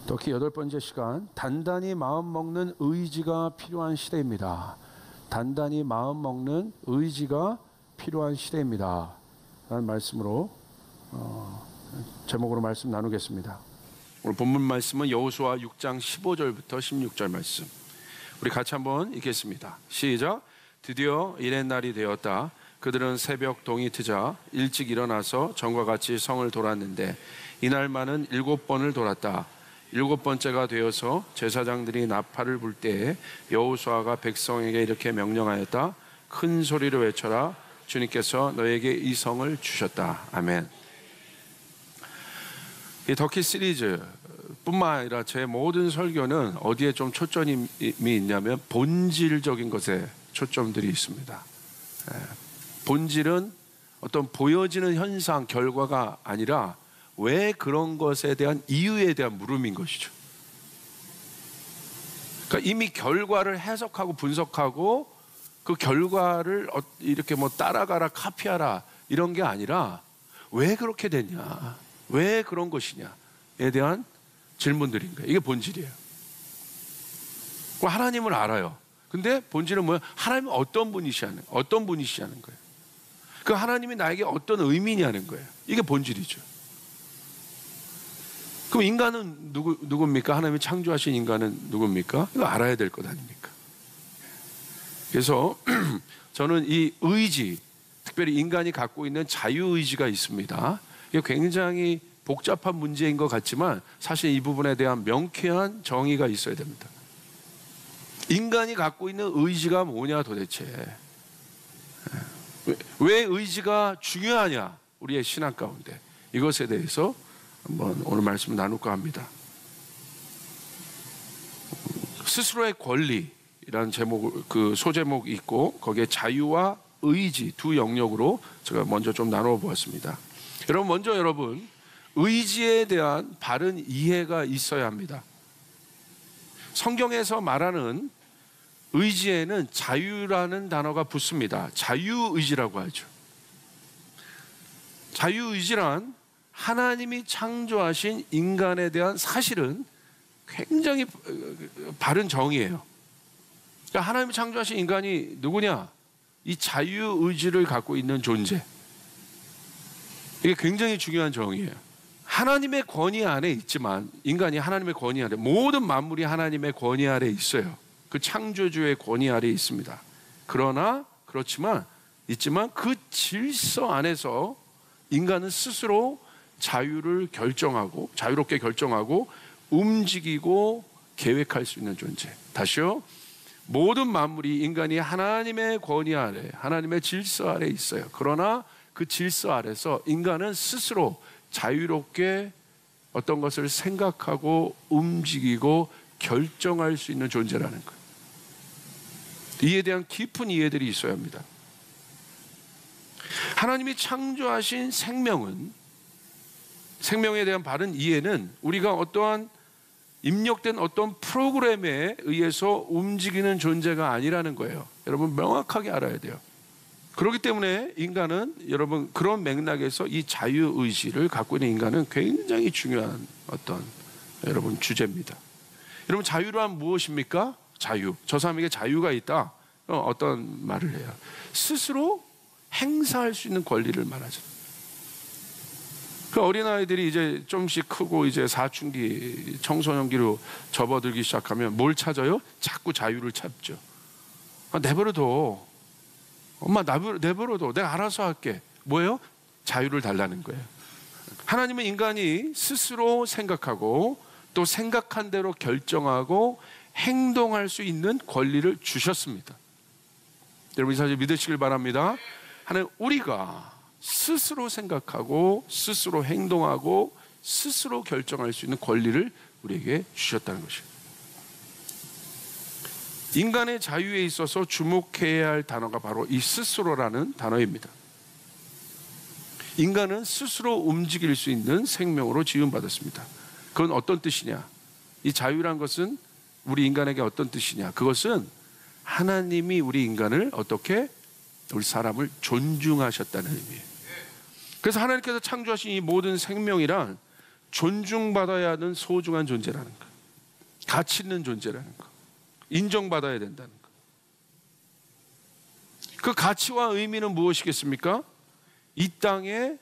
특히 8번째 시간, 단단히 마음 먹는 의지가 필요한 시대입니다. 단단히 마음 먹는 의지가 필요한 시대입니다 라는 말씀으로 제목으로 말씀 나누겠습니다. 오늘 본문 말씀은 여호수아 6장 15절부터 16절 말씀, 우리 같이 한번 읽겠습니다. 시작. 드디어 일의 날이 되었다. 그들은 새벽 동이 트자 일찍 일어나서 전과 같이 성을 돌았는데 이날만은 7번을 돌았다. 7번째가 되어서 제사장들이 나팔을 불 때에 여호수아가 백성에게 이렇게 명령하였다. 큰 소리로 외쳐라. 주님께서 너에게 이 성을 주셨다. 아멘. 이 터키 시리즈 뿐만 아니라 제 모든 설교는 어디에 좀 초점이 있냐면 본질적인 것에 초점들이 있습니다. 본질은 어떤 보여지는 현상, 결과가 아니라 왜 그런 것에 대한 이유에 대한 물음인 것이죠. 그러니까 이미 결과를 해석하고 분석하고 그 결과를 이렇게 뭐 따라가라, 카피하라 이런 게 아니라 왜 그렇게 됐냐, 왜 그런 것이냐에 대한 질문들인 거예요. 이게 본질이에요. 하나님을 알아요. 근데 본질은 뭐예요? 하나님은 어떤 분이시냐는 거예요. 그 하나님이 나에게 어떤 의미냐는 거예요. 이게 본질이죠. 그럼 인간은 누굽니까? 하나님이 창조하신 인간은 누굽니까? 이거 알아야 될 것 아닙니까? 그래서 저는 이 의지, 특별히 인간이 갖고 있는 자유의지가 있습니다. 이게 굉장히 복잡한 문제인 것 같지만 사실 이 부분에 대한 명쾌한 정의가 있어야 됩니다. 인간이 갖고 있는 의지가 뭐냐 도대체. 왜 의지가 중요하냐, 우리의 신앙 가운데. 이것에 대해서 한번 오늘 말씀을 나눌까 합니다. 스스로의 권리라는 제목, 그 소제목이 있고 거기에 자유와 의지 두 영역으로 제가 먼저 좀 나눠 보았습니다. 여러분, 의지에 대한 바른 이해가 있어야 합니다. 성경에서 말하는 의지에는 자유라는 단어가 붙습니다. 자유의지라고 하죠. 자유의지란 하나님이 창조하신 인간에 대한 사실은 굉장히 바른 정의예요. 그러니까 하나님이 창조하신 인간이 누구냐? 이 자유의지를 갖고 있는 존재. 이게 굉장히 중요한 정의예요. 하나님의 권위 안에 있지만, 인간이 하나님의 권위 아래, 모든 만물이 하나님의 권위 아래 있어요. 그 창조주의 권위 아래 있습니다. 그렇지만 그 질서 안에서 인간은 스스로 자유롭게 결정하고 움직이고 계획할 수 있는 존재. 다시요. 모든 만물이 인간이 하나님의 권위 아래, 하나님의 질서 아래 있어요. 그러나 그 질서 아래서 인간은 스스로 자유롭게 어떤 것을 생각하고 움직이고 결정할 수 있는 존재라는 거예요. 이에 대한 깊은 이해들이 있어야 합니다. 하나님이 창조하신 생명에 대한 바른 이해는 우리가 어떠한 입력된 어떤 프로그램에 의해서 움직이는 존재가 아니라는 거예요. 여러분 명확하게 알아야 돼요. 그렇기 때문에 인간은, 여러분, 그런 맥락에서 이 자유의지를 갖고 있는 인간은 굉장히 중요한 어떤 여러분 주제입니다. 여러분, 자유란 무엇입니까? 자유. 저 사람에게 자유가 있다. 어떤 말을 해요? 스스로 행사할 수 있는 권리를 말하죠. 그 어린아이들이 이제 좀씩 크고 이제 사춘기, 청소년기로 접어들기 시작하면 뭘 찾아요? 자꾸 자유를 찾죠. 내버려둬. 엄마 내버려둬. 내가 알아서 할게. 뭐예요? 자유를 달라는 거예요. 하나님은 인간이 스스로 생각하고 또 생각한 대로 결정하고 행동할 수 있는 권리를 주셨습니다. 여러분 이 사실 믿으시길 바랍니다. 하나님, 우리가 스스로 생각하고 스스로 행동하고 스스로 결정할 수 있는 권리를 우리에게 주셨다는 것이에요. 인간의 자유에 있어서 주목해야 할 단어가 바로 이 스스로라는 단어입니다. 인간은 스스로 움직일 수 있는 생명으로 지음받았습니다. 그건 어떤 뜻이냐? 이 자유란 것은 우리 인간에게 어떤 뜻이냐? 그것은 하나님이 우리 인간을 어떻게, 우리 사람을 존중하셨다는 의미예요. 그래서 하나님께서 창조하신 이 모든 생명이란 존중받아야 하는 소중한 존재라는 거, 가치 있는 존재라는 거, 인정받아야 된다는 거. 그 가치와 의미는 무엇이겠습니까? 이 땅에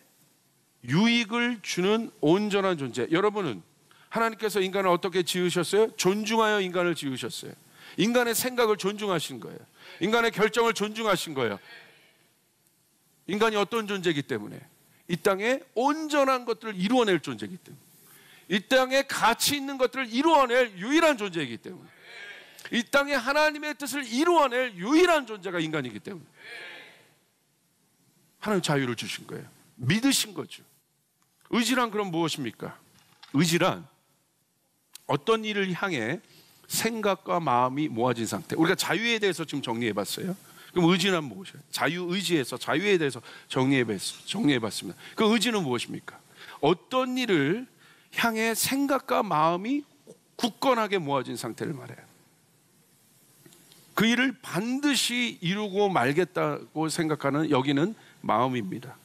유익을 주는 온전한 존재. 여러분은 하나님께서 인간을 어떻게 지으셨어요? 존중하여 인간을 지으셨어요. 인간의 생각을 존중하신 거예요. 인간의 결정을 존중하신 거예요. 인간이 어떤 존재이기 때문에? 이 땅에 온전한 것들을 이루어낼 존재이기 때문에, 이 땅에 가치 있는 것들을 이루어낼 유일한 존재이기 때문에, 이 땅에 하나님의 뜻을 이루어낼 유일한 존재가 인간이기 때문에 하나님 자유를 주신 거예요. 믿으신 거죠. 의지란 그럼 무엇입니까? 의지란 어떤 일을 향해 생각과 마음이 모아진 상태. 우리가 자유에 대해서 지금 정리해 봤어요. 그럼 의지는 무엇이에요? 자유의지에서 자유에 대해서 정리해 봤습니다. 그 의지는 무엇입니까? 어떤 일을 향해 생각과 마음이 굳건하게 모아진 상태를 말해요. 그 일을 반드시 이루고 말겠다고 생각하는 여기는 마음입니다.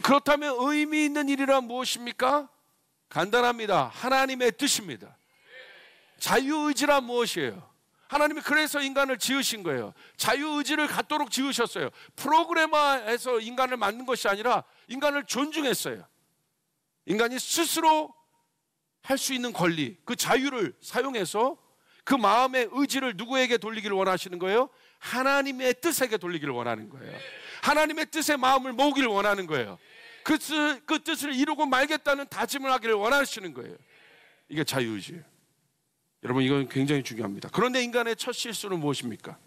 그렇다면 의미 있는 일이란 무엇입니까? 간단합니다. 하나님의 뜻입니다. 자유의지란 무엇이에요? 하나님이 그래서 인간을 지으신 거예요. 자유의지를 갖도록 지으셨어요. 프로그래머에서 인간을 만든 것이 아니라 인간을 존중했어요. 인간이 스스로 할 수 있는 권리, 그 자유를 사용해서 그 마음의 의지를 누구에게 돌리기를 원하시는 거예요? 하나님의 뜻에게 돌리기를 원하는 거예요. 하나님의 뜻에 마음을 모으기를 원하는 거예요. 그 뜻을 이루고 말겠다는 다짐을 하기를 원하시는 거예요. 이게 자유의지예요. 여러분, 이건 굉장히 중요합니다. 그런데 인간의 첫 실수는 무엇입니까?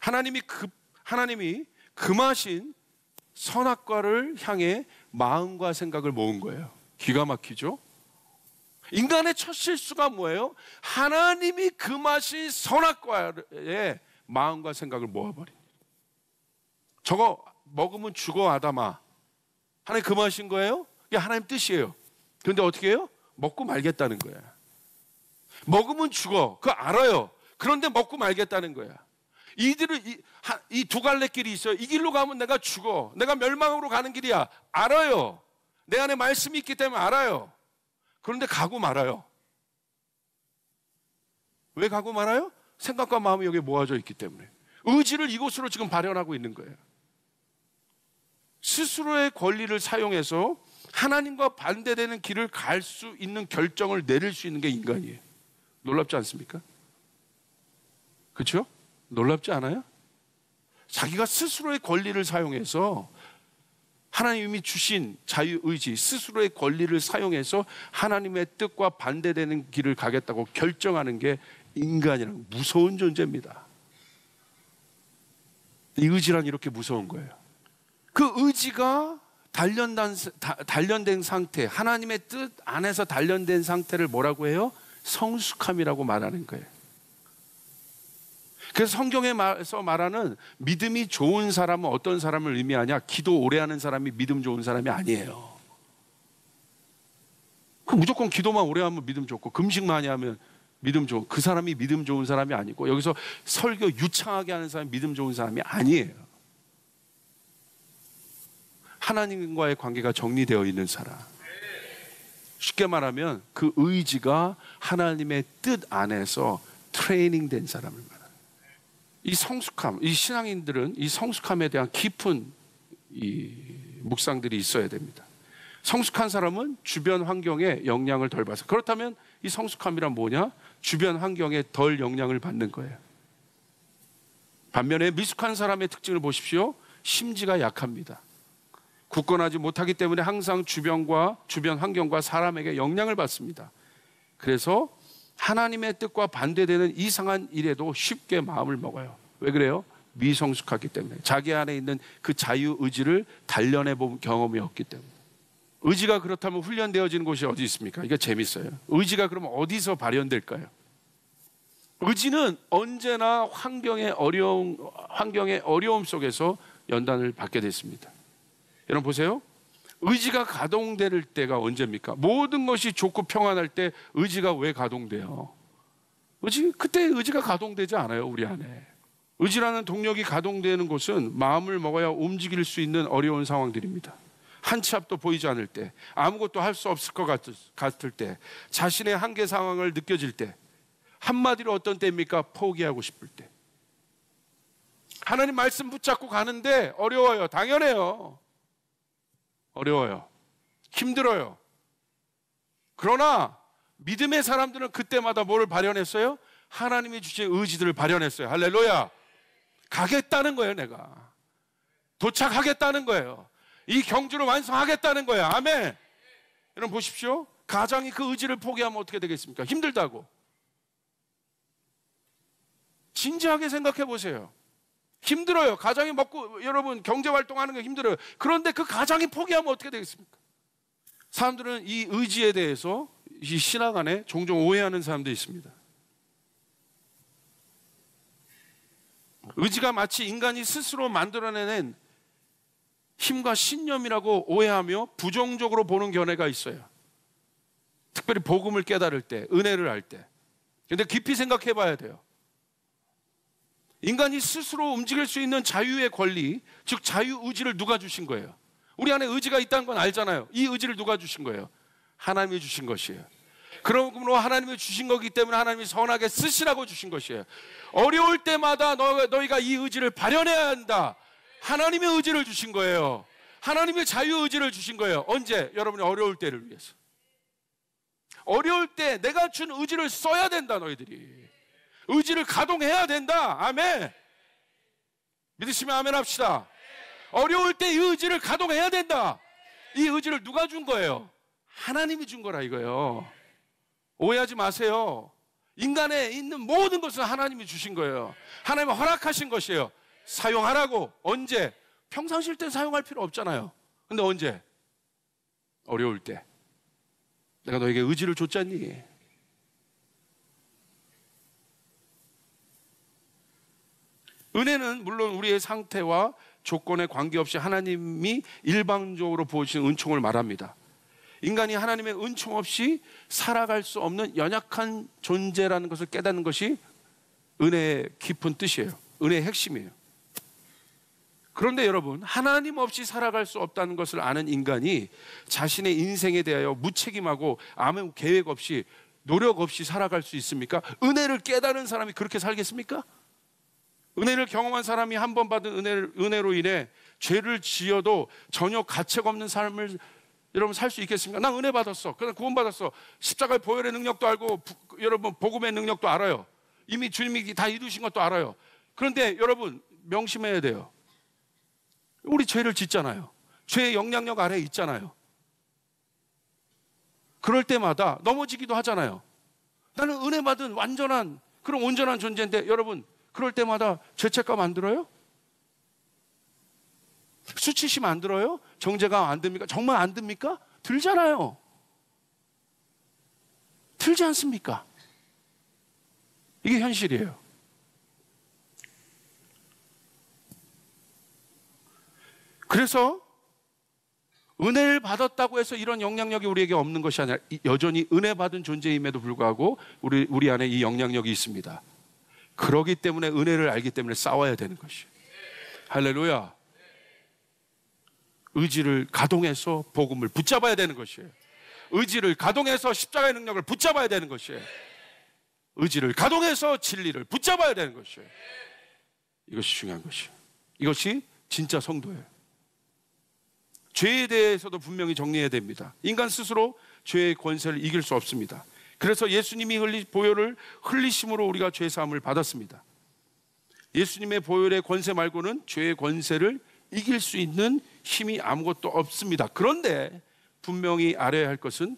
하나님이 금하신 선악과를 향해 마음과 생각을 모은 거예요. 기가 막히죠? 인간의 첫 실수가 뭐예요? 하나님이 금하신 선악과에 마음과 생각을 모아버린 거예요. 저거 먹으면 죽어, 아담아. 하나님 금하신 거예요? 이게 하나님 뜻이에요. 그런데 어떻게 해요? 먹고 말겠다는 거야. 먹으면 죽어. 그거 알아요. 그런데 먹고 말겠다는 거야. 이들은 이 두 갈래 길이 있어요. 이 길로 가면 내가 죽어. 내가 멸망으로 가는 길이야. 알아요. 내 안에 말씀이 있기 때문에 알아요. 그런데 가고 말아요. 왜 가고 말아요? 생각과 마음이 여기에 모아져 있기 때문에. 의지를 이곳으로 지금 발현하고 있는 거예요. 스스로의 권리를 사용해서 하나님과 반대되는 길을 갈 수 있는 결정을 내릴 수 있는 게 인간이에요. 놀랍지 않습니까? 그렇죠? 놀랍지 않아요? 자기가 스스로의 권리를 사용해서 하나님이 주신 자유의지, 스스로의 권리를 사용해서 하나님의 뜻과 반대되는 길을 가겠다고 결정하는 게 인간이라는 무서운 존재입니다. 이 의지란 이렇게 무서운 거예요. 그 의지가 단련된 상태, 하나님의 뜻 안에서 단련된 상태를 뭐라고 해요? 성숙함이라고 말하는 거예요. 그래서 성경에서 말하는 믿음이 좋은 사람은 어떤 사람을 의미하냐? 기도 오래 하는 사람이 믿음 좋은 사람이 아니에요. 그 무조건 기도만 오래 하면 믿음 좋고 금식 많이 하면 믿음 좋은, 그 사람이 믿음 좋은 사람이 아니고, 여기서 설교 유창하게 하는 사람이 믿음 좋은 사람이 아니에요. 하나님과의 관계가 정리되어 있는 사람. 쉽게 말하면 그 의지가 하나님의 뜻 안에서 트레이닝된 사람을 말합니다. 이 성숙함, 이 신앙인들은 이 성숙함에 대한 깊은 이 묵상들이 있어야 됩니다. 성숙한 사람은 주변 환경에 영향을 덜 받아서. 그렇다면 이 성숙함이란 뭐냐? 주변 환경에 덜 영향을 받는 거예요. 반면에 미숙한 사람의 특징을 보십시오. 심지가 약합니다. 굳건하지 못하기 때문에 항상 주변 환경과 사람에게 영향을 받습니다. 그래서 하나님의 뜻과 반대되는 이상한 일에도 쉽게 마음을 먹어요. 왜 그래요? 미성숙하기 때문에. 자기 안에 있는 그 자유의지를 단련해 본 경험이 없기 때문에. 의지가 그렇다면 훈련되어지는 곳이 어디 있습니까? 이게 재밌어요. 의지가 그러면 어디서 발현될까요? 의지는 언제나 환경의 어려움 속에서 연단을 받게 됐습니다. 여러분 보세요. 의지가 가동될 때가 언제입니까? 모든 것이 좋고 평안할 때 의지가 왜 가동돼요? 그때 의지가 가동되지 않아요, 우리 안에. 의지라는 동력이 가동되는 곳은 마음을 먹어야 움직일 수 있는 어려운 상황들입니다. 한 치 앞도 보이지 않을 때, 아무것도 할 수 없을 것 같을 때, 자신의 한계 상황을 느껴질 때, 한마디로 어떤 때입니까? 포기하고 싶을 때. 하나님 말씀 붙잡고 가는데 어려워요. 당연해요. 어려워요. 힘들어요. 그러나 믿음의 사람들은 그때마다 뭐를 발현했어요? 하나님이 주신 의지들을 발현했어요. 할렐루야. 가겠다는 거예요. 내가 도착하겠다는 거예요. 이 경주를 완성하겠다는 거예요. 아멘. 여러분 보십시오. 가장이 그 의지를 포기하면 어떻게 되겠습니까? 힘들다고. 진지하게 생각해 보세요. 힘들어요. 가장이 먹고 여러분 경제활동하는 게 힘들어요. 그런데 그 가장이 포기하면 어떻게 되겠습니까? 사람들은 이 의지에 대해서 이 신학 안에 종종 오해하는 사람도 있습니다. 의지가 마치 인간이 스스로 만들어내는 힘과 신념이라고 오해하며 부정적으로 보는 견해가 있어요. 특별히 복음을 깨달을 때, 은혜를 할 때. 그런데 깊이 생각해 봐야 돼요. 인간이 스스로 움직일 수 있는 자유의 권리, 즉 자유의지를 누가 주신 거예요? 우리 안에 의지가 있다는 건 알잖아요. 이 의지를 누가 주신 거예요? 하나님이 주신 것이에요. 그러므로 하나님이 주신 거기 때문에 하나님이 선하게 쓰시라고 주신 것이에요. 어려울 때마다 너희가 이 의지를 발현해야 한다. 하나님의 의지를 주신 거예요. 하나님의 자유의지를 주신 거예요. 언제? 여러분이 어려울 때를 위해서. 어려울 때 내가 준 의지를 써야 된다. 너희들이 의지를 가동해야 된다. 아멘. 믿으시면 아멘 합시다. 어려울 때 이 의지를 가동해야 된다. 이 의지를 누가 준 거예요? 하나님이 준 거라 이거예요. 오해하지 마세요. 인간에 있는 모든 것은 하나님이 주신 거예요. 하나님이 허락하신 것이에요. 사용하라고. 언제? 평상시일 때 사용할 필요 없잖아요. 근데 언제? 어려울 때. 내가 너에게 의지를 줬잖니. 은혜는 물론 우리의 상태와 조건에 관계없이 하나님이 일방적으로 보여주신 은총을 말합니다. 인간이 하나님의 은총 없이 살아갈 수 없는 연약한 존재라는 것을 깨닫는 것이 은혜의 깊은 뜻이에요. 은혜의 핵심이에요. 그런데 여러분, 하나님 없이 살아갈 수 없다는 것을 아는 인간이 자신의 인생에 대하여 무책임하고 아무 계획 없이 노력 없이 살아갈 수 있습니까? 은혜를 깨달은 사람이 그렇게 살겠습니까? 은혜를 경험한 사람이 한 번 받은 은혜로 인해 죄를 지어도 전혀 가책 없는 삶을 여러분 살 수 있겠습니까? 난 은혜 받았어. 그냥 구원 받았어. 십자가의 보혈의 능력도 알고 여러분 복음의 능력도 알아요. 이미 주님이 다 이루신 것도 알아요. 그런데 여러분 명심해야 돼요. 우리 죄를 짓잖아요. 죄의 영향력 아래에 있잖아요. 그럴 때마다 넘어지기도 하잖아요. 나는 은혜 받은 완전한 그런 온전한 존재인데 여러분 그럴 때마다 죄책감 안 들어요? 수치심 안 들어요? 정죄감 안 듭니까? 정말 안 듭니까? 들잖아요. 들지 않습니까? 이게 현실이에요. 그래서 은혜를 받았다고 해서 이런 영향력이 우리에게 없는 것이 아니라 여전히 은혜 받은 존재임에도 불구하고 우리 안에 이 영향력이 있습니다. 그러기 때문에 은혜를 알기 때문에 싸워야 되는 것이에요. 할렐루야. 의지를 가동해서 복음을 붙잡아야 되는 것이에요. 의지를 가동해서 십자가의 능력을 붙잡아야 되는 것이에요. 의지를 가동해서 진리를 붙잡아야 되는 것이에요. 이것이 중요한 것이에요. 이것이 진짜 성도예요. 죄에 대해서도 분명히 정리해야 됩니다. 인간 스스로 죄의 권세를 이길 수 없습니다. 그래서 예수님이 보혈을 흘리심으로 우리가 죄사함을 받았습니다. 예수님의 보혈의 권세 말고는 죄의 권세를 이길 수 있는 힘이 아무것도 없습니다. 그런데 분명히 알아야 할 것은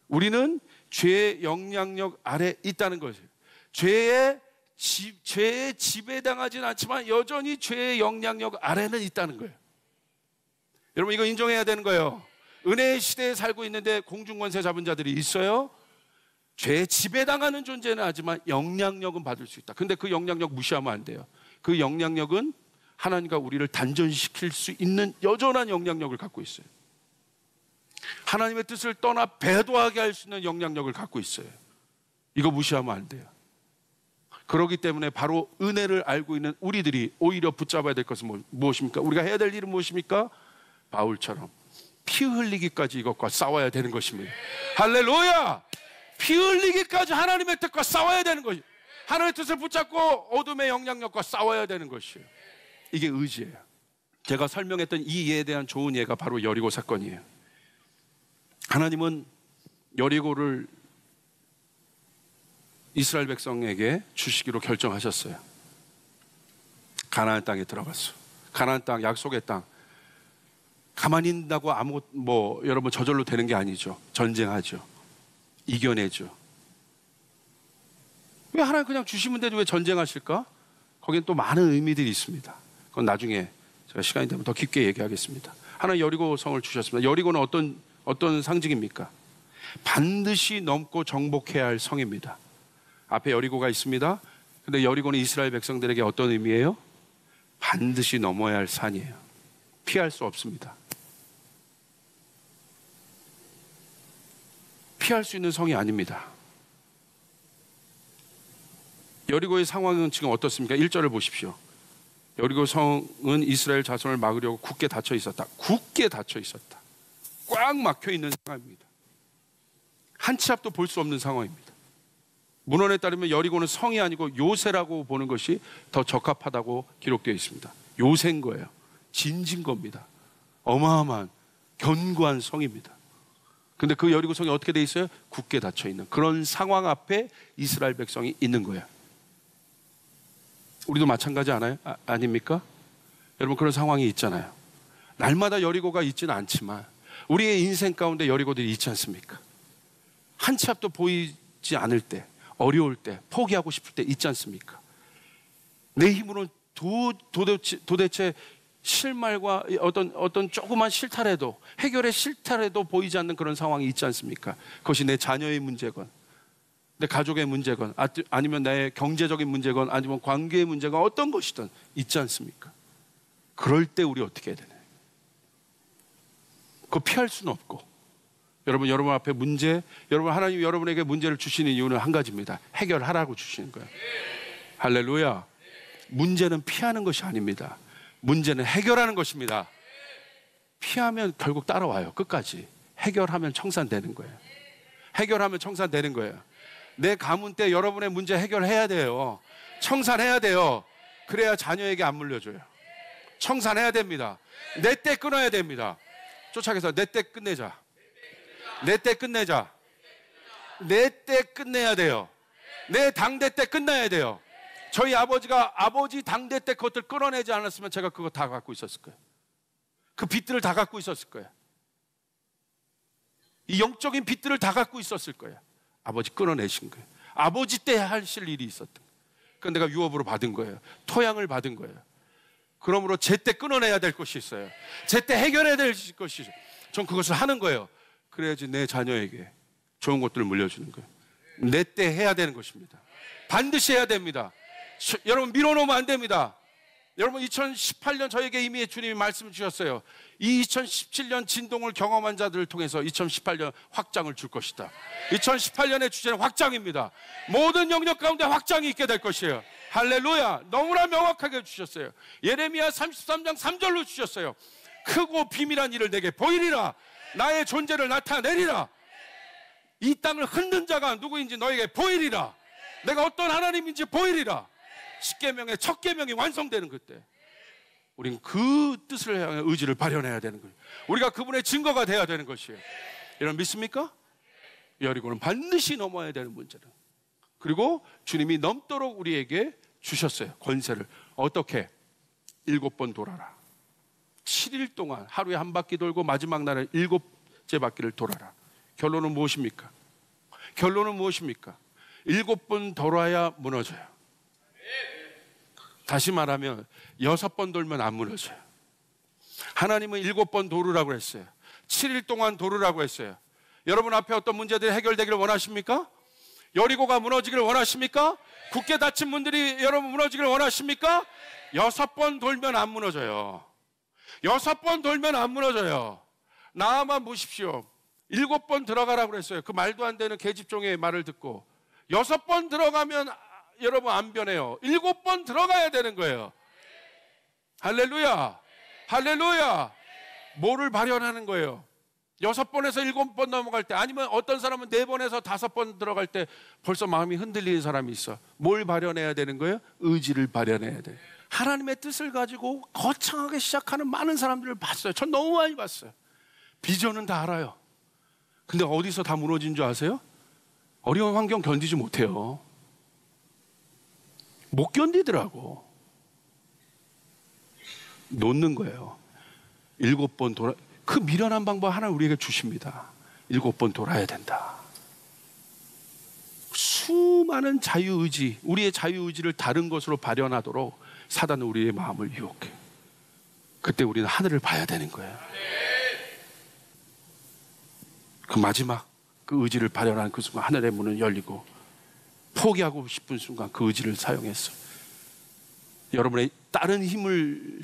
우리는 죄의 영향력 아래 있다는 것이에요. 죄에 지배당하지는 않지만 여전히 죄의 영향력 아래는 있다는 거예요. 여러분 이거 인정해야 되는 거예요. 은혜의 시대에 살고 있는데 공중권세 잡은 자들이 있어요. 죄에 지배당하는 존재는 하지만 영향력은 받을 수 있다. 근데 그 영향력 무시하면 안 돼요. 그 영향력은 하나님과 우리를 단전시킬 수 있는 여전한 영향력을 갖고 있어요. 하나님의 뜻을 떠나 배도하게 할 수 있는 영향력을 갖고 있어요. 이거 무시하면 안 돼요. 그렇기 때문에 바로 은혜를 알고 있는 우리들이 오히려 붙잡아야 될 것은 무엇입니까? 우리가 해야 될 일은 무엇입니까? 바울처럼 피 흘리기까지 이것과 싸워야 되는 것입니다. 할렐루야! 피 흘리기까지 하나님의 뜻과 싸워야 되는 것이에요. 하나님의 뜻을 붙잡고 어둠의 영향력과 싸워야 되는 것이에요. 이게 의지예요. 제가 설명했던 이 예에 대한 좋은 예가 바로 여리고 사건이에요. 하나님은 여리고를 이스라엘 백성에게 주시기로 결정하셨어요. 가나안 땅에 들어갔어. 가나안 땅, 약속의 땅. 가만히 있다고 여러분 저절로 되는 게 아니죠. 전쟁하죠. 이겨내죠. 왜 하나님 그냥 주시면 되지 왜 전쟁하실까? 거기엔 또 많은 의미들이 있습니다. 그건 나중에 제가 시간이 되면 더 깊게 얘기하겠습니다. 하나님 여리고 성을 주셨습니다. 여리고는 어떤 상징입니까? 반드시 넘고 정복해야 할 성입니다. 앞에 여리고가 있습니다. 근데 여리고는 이스라엘 백성들에게 어떤 의미예요? 반드시 넘어야 할 산이에요. 피할 수 없습니다. 피할 수 있는 성이 아닙니다. 여리고의 상황은 지금 어떻습니까? 1절을 보십시오. 여리고 성은 이스라엘 자손을 막으려고 굳게 닫혀 있었다. 굳게 닫혀 있었다. 꽉 막혀 있는 상황입니다. 한 치 앞도 볼 수 없는 상황입니다. 문헌에 따르면 여리고는 성이 아니고 요새라고 보는 것이 더 적합하다고 기록되어 있습니다. 요새인 거예요. 진진 겁니다. 어마어마한 견고한 성입니다. 근데 그 여리고 성이 어떻게 돼 있어요? 굳게 닫혀 있는 그런 상황 앞에 이스라엘 백성이 있는 거예요. 우리도 마찬가지 아닙니까? 여러분 그런 상황이 있잖아요. 날마다 여리고가 있지는 않지만 우리의 인생 가운데 여리고들이 있지 않습니까? 한 치 앞도 보이지 않을 때, 어려울 때, 포기하고 싶을 때 있지 않습니까? 내 힘으로 도대체 실말과 어떤 조그만 실타래도, 해결의 실타래도 보이지 않는 그런 상황이 있지 않습니까? 그것이 내 자녀의 문제건 내 가족의 문제건 아니면 내 경제적인 문제건 아니면 관계의 문제건 어떤 것이든 있지 않습니까? 그럴 때 우리 어떻게 해야 되나요? 그거 피할 수는 없고 여러분 앞에 문제, 여러분 하나님이 여러분에게 문제를 주시는 이유는 한 가지입니다. 해결하라고 주시는 거예요. 할렐루야. 문제는 피하는 것이 아닙니다. 문제는 해결하는 것입니다. 피하면 결국 따라와요. 끝까지. 해결하면 청산되는 거예요. 해결하면 청산되는 거예요. 내 가문 때 여러분의 문제 해결해야 돼요. 청산해야 돼요. 그래야 자녀에게 안 물려줘요. 청산해야 됩니다. 내 때 끊어야 됩니다. 쫓아가서 내 때 끝내자. 내 때 끝내자. 내 때 끝내야 돼요. 내 당대 때 끝나야 돼요. 저희 아버지가 아버지 당대 때 그것들 끌어내지 않았으면 제가 그거 다 갖고 있었을 거예요. 그 빚들을 다 갖고 있었을 거예요. 이 영적인 빚들을 다 갖고 있었을 거예요. 아버지 끌어내신 거예요. 아버지 때 하실 일이 있었던 거예요. 그건 내가 유업으로 받은 거예요. 토양을 받은 거예요. 그러므로 제때 끊어내야 될 것이 있어요. 제때 해결해야 될 것이 있어요. 전 그것을 하는 거예요. 그래야지 내 자녀에게 좋은 것들을 물려주는 거예요. 내 때 해야 되는 것입니다. 반드시 해야 됩니다. 여러분 미뤄놓으면 안 됩니다. 여러분 2018년 저에게 이미 주님이 말씀 주셨어요. 이 2017년 진동을 경험한 자들을 통해서 2018년 확장을 줄 것이다. 2018년의 주제는 확장입니다. 모든 영역 가운데 확장이 있게 될 것이에요. 할렐루야. 너무나 명확하게 주셨어요. 예레미야 33장 3절로 주셨어요. 크고 비밀한 일을 내게 보이리라. 나의 존재를 나타내리라. 이 땅을 흔든 자가 누구인지 너에게 보이리라. 내가 어떤 하나님인지 보이리라. 십계명의 첫 계명이 완성되는 그때 우린 그 뜻을 향해 의지를 발현해야 되는 거예요. 우리가 그분의 증거가 돼야 되는 것이에요. 여러분 믿습니까? 여리고는 반드시 넘어야 되는 문제는. 그리고 주님이 넘도록 우리에게 주셨어요. 권세를. 어떻게? 7번 돌아라. 7일 동안 하루에 한 바퀴 돌고 마지막 날에 7째 바퀴를 돌아라. 결론은 무엇입니까? 결론은 무엇입니까? 7번 돌아야 무너져요. 다시 말하면 6번 돌면 안 무너져요. 하나님은 7번 도르라고 했어요. 7일 동안 도르라고 했어요. 여러분 앞에 어떤 문제들이 해결되기를 원하십니까? 여리고가 무너지기를 원하십니까? 굳게 닫힌 분들이 여러분 무너지기를 원하십니까? 6번 돌면 안 무너져요. 6번 돌면 안 무너져요. 나만 보십시오. 7번 들어가라고 그랬어요. 그 말도 안 되는 계집종의 말을 듣고 6번 들어가면 여러분 안 변해요. 7번 들어가야 되는 거예요. 할렐루야. 할렐루야. 뭐를 발현하는 거예요? 6번에서 7번 넘어갈 때, 아니면 어떤 사람은 4번에서 5번 들어갈 때 벌써 마음이 흔들리는 사람이 있어. 뭘 발현해야 되는 거예요? 의지를 발현해야 돼. 하나님의 뜻을 가지고 거창하게 시작하는 많은 사람들을 봤어요. 전 너무 많이 봤어요. 비전은 다 알아요. 근데 어디서 다 무너진 줄 아세요? 어려운 환경 견디지 못해요. 못 견디더라고. 놓는 거예요. 7번 돌아, 그 미련한 방법 하나 우리에게 주십니다. 7번 돌아야 된다. 수많은 자유의지, 우리의 자유의지를 다른 것으로 발현하도록 사단은 우리의 마음을 유혹해. 그때 우리는 하늘을 봐야 되는 거예요. 그 마지막 그 의지를 발현한 그 순간 하늘의 문은 열리고 포기하고 싶은 순간 그 의지를 사용했어. 여러분의 다른 힘을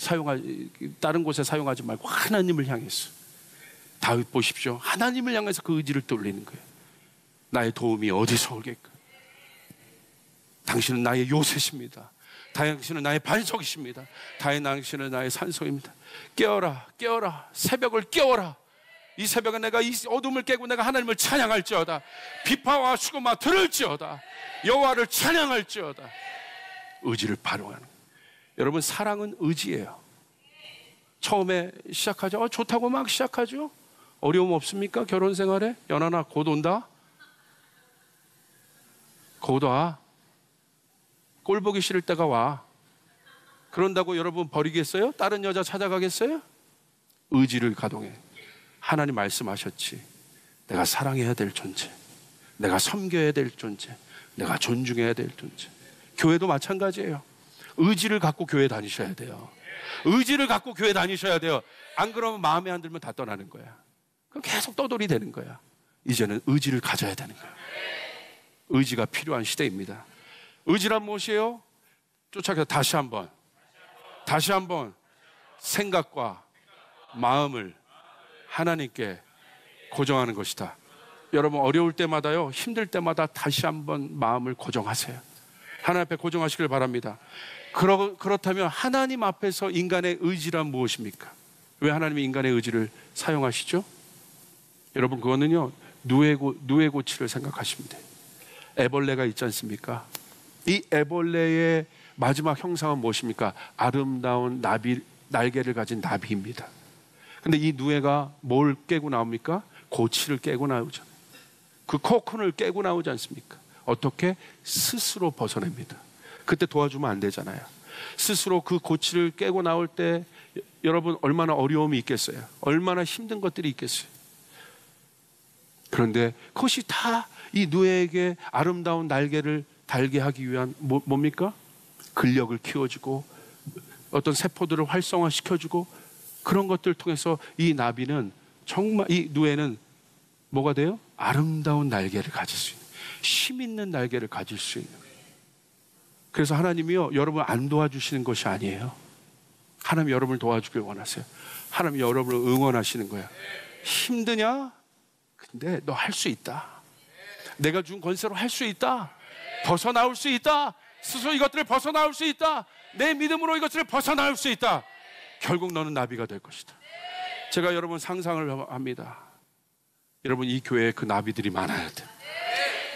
다른 곳에 사용하지 말고 하나님을 향해서. 다윗 보십시오. 하나님을 향해서 그 의지를 돌리는 거예요. 나의 도움이 어디서 올겠까? 당신은 나의 요새십니다. 당신은 나의 반석이십니다. 당신은 나의 산소입니다. 깨어라, 깨어라, 새벽을 깨워라. 이 새벽에 내가 이 어둠을 깨고 내가 하나님을 찬양할지어다. 비파와 수고마 들을지어다. 여호와를 찬양할지어다. 의지를 발휘하는 거예요. 여러분, 사랑은 의지예요. 처음에 시작하죠. 좋다고 막 시작하죠. 어려움 없습니까? 결혼 생활에? 연하나 곧 온다? 곧 와. 꼴 보기 싫을 때가 와. 그런다고 여러분 버리겠어요? 다른 여자 찾아가겠어요? 의지를 가동해. 하나님 말씀하셨지. 내가 사랑해야 될 존재, 내가 섬겨야 될 존재, 내가 존중해야 될 존재. 교회도 마찬가지예요. 의지를 갖고 교회 다니셔야 돼요. 의지를 갖고 교회 다니셔야 돼요. 안 그러면 마음에 안 들면 다 떠나는 거야. 그럼 계속 떠돌이 되는 거야. 이제는 의지를 가져야 되는 거야. 의지가 필요한 시대입니다. 의지란 무엇이에요? 쫓아서 다시 한번 생각과 마음을 하나님께 고정하는 것이다. 여러분, 어려울 때마다요, 힘들 때마다 다시 한번 마음을 고정하세요. 하나님 앞에 고정하시길 바랍니다. 그렇다면 하나님 앞에서 인간의 의지란 무엇입니까? 왜 하나님이 인간의 의지를 사용하시죠? 여러분, 그거는요, 누에 고치를 생각하시면 돼요. 애벌레가 있지 않습니까? 이 애벌레의 마지막 형상은 무엇입니까? 아름다운 날개를 가진 나비입니다. 근데 이 누에가 뭘 깨고 나옵니까? 고치를 깨고 나오잖아요. 그 코쿤을 깨고 나오지 않습니까? 어떻게? 스스로 벗어냅니다. 그때 도와주면 안 되잖아요. 스스로 그 고치를 깨고 나올 때 여러분, 얼마나 어려움이 있겠어요? 얼마나 힘든 것들이 있겠어요? 그런데 그것이 다 이 누에에게 아름다운 날개를 달게 하기 위한 뭡니까? 근력을 키워주고 어떤 세포들을 활성화시켜주고, 그런 것들을 통해서 이 나비는 정말, 이 누에는 뭐가 돼요? 아름다운 날개를 가질 수 있는, 힘 있는 날개를 가질 수 있는. 그래서 하나님이요, 여러분 안 도와주시는 것이 아니에요. 하나님 여러분을 도와주길 원하세요. 하나님 여러분을 응원하시는 거예요. 힘드냐? 근데 너 할 수 있다. 내가 준 권세로 할 수 있다. 벗어나올 수 있다. 스스로 이것들을 벗어나올 수 있다. 내 믿음으로 이것들을 벗어나올 수 있다. 결국 너는 나비가 될 것이다. 제가 여러분 상상을 합니다. 여러분, 이 교회에 그 나비들이 많아야 돼.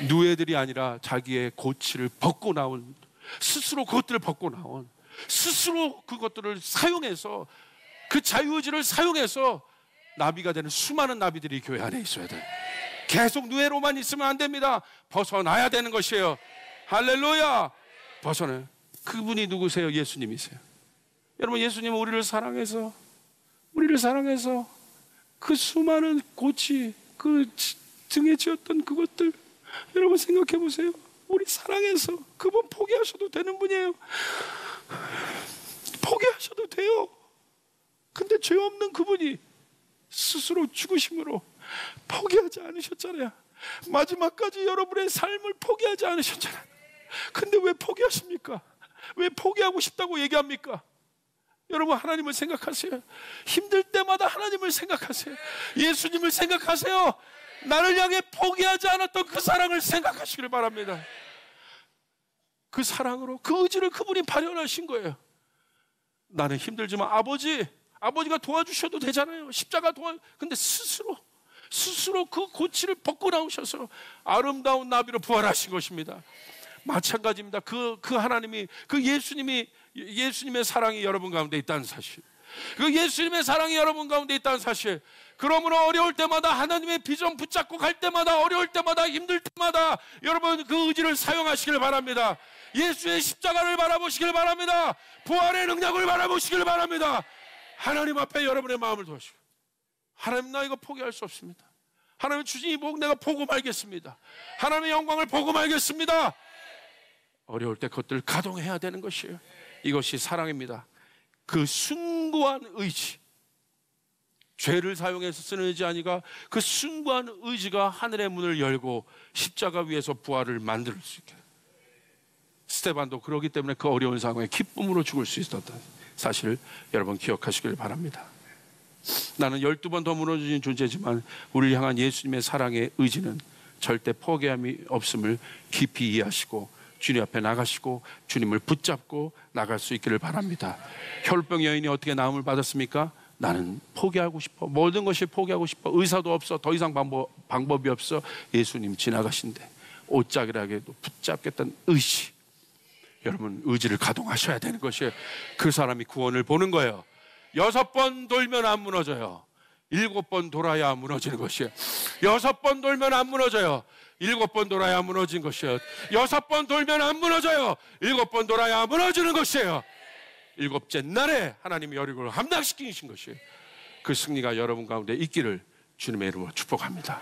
누에들이 아니라 자기의 고치를 벗고 나온, 스스로 그것들을 벗고 나온, 스스로 그것들을 사용해서, 그 자유의지를 사용해서 나비가 되는 수많은 나비들이 교회 안에 있어야 돼. 계속 누에로만 있으면 안 됩니다. 벗어나야 되는 것이에요. 할렐루야. 벗어나요. 그분이 누구세요? 예수님이세요. 여러분, 예수님은 우리를 사랑해서 그 수많은 고치, 그 등에 지었던 그것들, 여러분 생각해 보세요. 우리 사랑해서 그분 포기하셔도 되는 분이에요. 포기하셔도 돼요. 근데 죄 없는 그분이 스스로 죽으심으로 포기하지 않으셨잖아요. 마지막까지 여러분의 삶을 포기하지 않으셨잖아요. 근데 왜 포기하십니까? 왜 포기하고 싶다고 얘기합니까? 여러분, 하나님을 생각하세요. 힘들 때마다 하나님을 생각하세요. 예수님을 생각하세요. 나를 향해 포기하지 않았던 그 사랑을 생각하시길 바랍니다. 그 사랑으로, 그 의지를 그분이 발현하신 거예요. 나는 힘들지만 아버지가 도와주셔도 되잖아요. 십자가 근데 스스로 스스로 그 고치를 벗고 나오셔서 아름다운 나비로 부활하신 것입니다. 마찬가지입니다. 그 하나님이, 그 예수님의 사랑이 여러분 가운데 있다는 사실, 그 예수님의 사랑이 여러분 가운데 있다는 사실. 그러므로 어려울 때마다 하나님의 비전 붙잡고 갈 때마다, 어려울 때마다, 힘들 때마다 여러분 그 의지를 사용하시길 바랍니다. 예수의 십자가를 바라보시길 바랍니다. 부활의 능력을 바라보시길 바랍니다. 하나님 앞에 여러분의 마음을 두시고, 하나님, 나 이거 포기할 수 없습니다. 하나님 주신 이 복 내가 보고 말겠습니다. 하나님의 영광을 보고 말겠습니다. 어려울 때 그것들을 가동해야 되는 것이에요. 이것이 사랑입니다. 그 숭고한 의지, 죄를 사용해서 쓰는 의지 아니가, 그 숭고한 의지가 하늘의 문을 열고 십자가 위에서 부활을 만들 수 있게. 스데반도 그러기 때문에 그 어려운 상황에 기쁨으로 죽을 수 있었던 사실을 여러분 기억하시길 바랍니다. 나는 12번 더 무너진 존재지만 우리를 향한 예수님의 사랑의 의지는 절대 포기함이 없음을 깊이 이해하시고 주님 앞에 나가시고 주님을 붙잡고 나갈 수 있기를 바랍니다. 혈병 여인이 어떻게 나음을 받았습니까? 나는 포기하고 싶어, 모든 것이 포기하고 싶어, 의사도 없어, 더 이상 방법이 없어. 예수님 지나가신데 옷자기라도 붙잡겠다는 의지, 여러분 의지를 가동하셔야 되는 것이에요. 그 사람이 구원을 보는 거예요. 6번 돌면 안 무너져요. 7번 돌아야 무너지는 것이에요. 6번 돌면 안 무너져요. 7번 돌아야 무너진 것이에요. 6번 돌면 안 무너져요. 7번 돌아야 무너지는 것이에요. 7째 날에 하나님이 여리고를 함락시키신 것이에요. 그 승리가 여러분 가운데 있기를 주님의 이름으로 축복합니다.